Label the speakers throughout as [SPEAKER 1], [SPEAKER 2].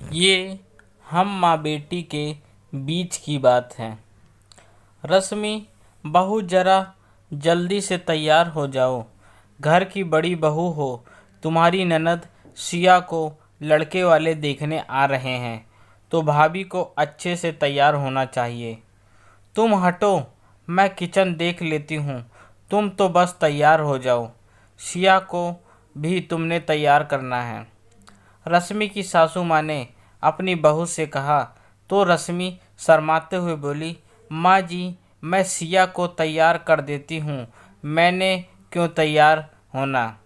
[SPEAKER 1] ये हम माँ बेटी के बीच की बात है। रश्मि, बहू जरा जल्दी से तैयार हो जाओ। घर की बड़ी बहू हो, तुम्हारी ननद सिया को लड़के वाले देखने आ रहे हैं, तो भाभी को अच्छे से तैयार होना चाहिए। तुम हटो, मैं किचन देख लेती हूँ, तुम तो बस तैयार हो जाओ। सिया को भी तुमने तैयार करना है। रश्मि की सासू माँ ने अपनी बहू से कहा तो रश्मि शर्माते हुए बोली, माँ जी, मैं सिया को तैयार कर देती हूँ, मैंने क्यों तैयार होना।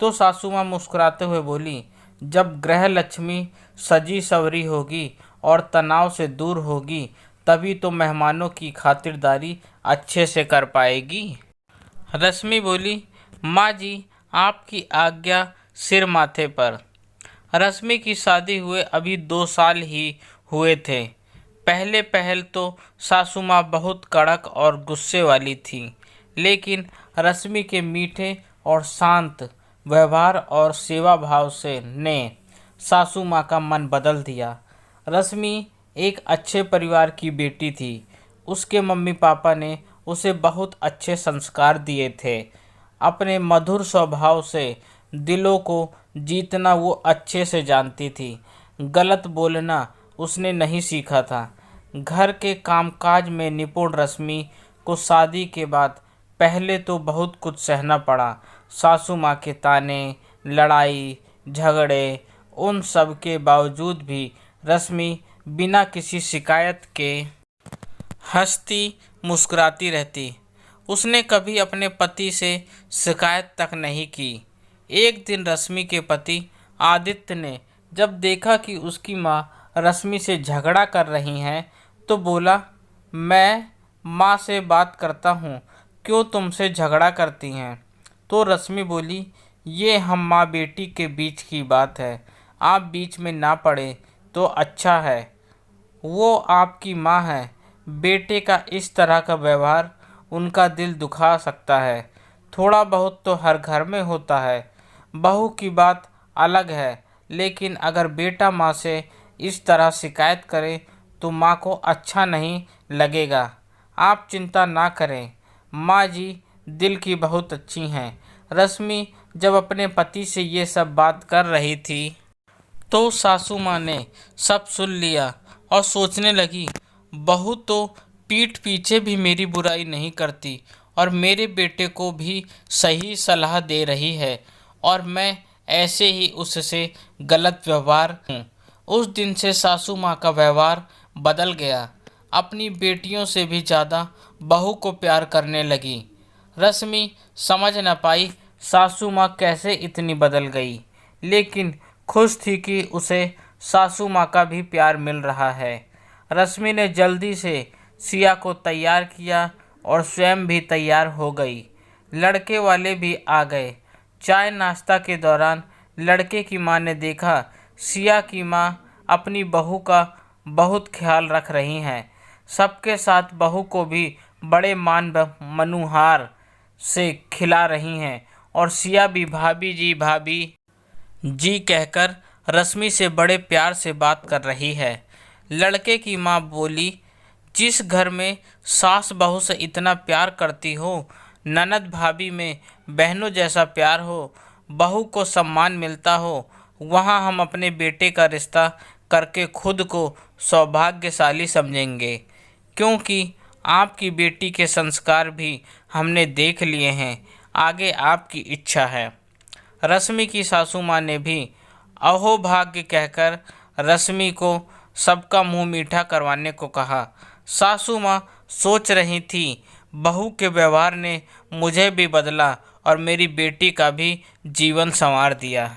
[SPEAKER 1] तो सासू माँ मुस्कुराते हुए बोली, जब गृह लक्ष्मी सजी सवरी होगी और तनाव से दूर होगी, तभी तो मेहमानों की खातिरदारी अच्छे से कर पाएगी। रश्मि बोली, माँ जी, आपकी आज्ञा सिर माथे पर। रश्मि की शादी हुए अभी 2 साल ही हुए थे। पहले पहल तो सासू माँ बहुत कड़क और गुस्से वाली थी, लेकिन रश्मि के मीठे और शांत व्यवहार और सेवा भाव से ने सासू माँ का मन बदल दिया। रश्मि एक अच्छे परिवार की बेटी थी। उसके मम्मी पापा ने उसे बहुत अच्छे संस्कार दिए थे। अपने मधुर स्वभाव से दिलों को जीतना वो अच्छे से जानती थी। गलत बोलना उसने नहीं सीखा था। घर के कामकाज में निपुण रश्मि को शादी के बाद पहले तो बहुत कुछ सहना पड़ा। सासू माँ के ताने, लड़ाई झगड़े, उन सब के बावजूद भी रश्मि बिना किसी शिकायत के हंसती मुस्कुराती रहती। उसने कभी अपने पति से शिकायत तक नहीं की। एक दिन रश्मि के पति आदित्य ने जब देखा कि उसकी माँ रश्मि से झगड़ा कर रही हैं, तो बोला, मैं माँ से बात करता हूँ, क्यों तुमसे झगड़ा करती हैं। तो रश्मि बोली, ये हम माँ बेटी के बीच की बात है, आप बीच में ना पड़े तो अच्छा है। वो आपकी माँ है, बेटे का इस तरह का व्यवहार उनका दिल दुखा सकता है। थोड़ा बहुत तो हर घर में होता है। बहू की बात अलग है, लेकिन अगर बेटा माँ से इस तरह शिकायत करे तो माँ को अच्छा नहीं लगेगा। आप चिंता ना करें, माँ जी दिल की बहुत अच्छी हैं। रश्मि जब अपने पति से ये सब बात कर रही थी, तो सासू माँ ने सब सुन लिया और सोचने लगी, बहू तो पीठ पीछे भी मेरी बुराई नहीं करती और मेरे बेटे को भी सही सलाह दे रही है, और मैं ऐसे ही उससे गलत व्यवहार हूँ। उस दिन से सासू माँ का व्यवहार बदल गया। अपनी बेटियों से भी ज़्यादा बहू को प्यार करने लगी। रश्मि समझ न पाई सासू माँ कैसे इतनी बदल गई, लेकिन खुश थी कि उसे सासू माँ का भी प्यार मिल रहा है। रश्मि ने जल्दी से सिया को तैयार किया और स्वयं भी तैयार हो गई। लड़के वाले भी आ गए। चाय नाश्ता के दौरान लड़के की माँ ने देखा सिया की माँ अपनी बहू का बहुत ख्याल रख रही हैं। सबके साथ बहू को भी बड़े मान मनुहार से खिला रही हैं, और सिया भी भाभी जी कहकर रश्मि से बड़े प्यार से बात कर रही है। लड़के की माँ बोली, जिस घर में सास बहू से इतना प्यार करती हो, ननद भाभी में बहनों जैसा प्यार हो, बहू को सम्मान मिलता हो, वहाँ हम अपने बेटे का रिश्ता करके खुद को सौभाग्यशाली समझेंगे, क्योंकि आपकी बेटी के संस्कार भी हमने देख लिए हैं। आगे आपकी इच्छा है। रश्मि की सासू माँ ने भी अहो भाग्य कहकर रश्मि को सबका मुंह मीठा करवाने को कहा। सासू माँ सोच रही थी, बहू के व्यवहार ने मुझे भी बदला और मेरी बेटी का भी जीवन संवार दिया।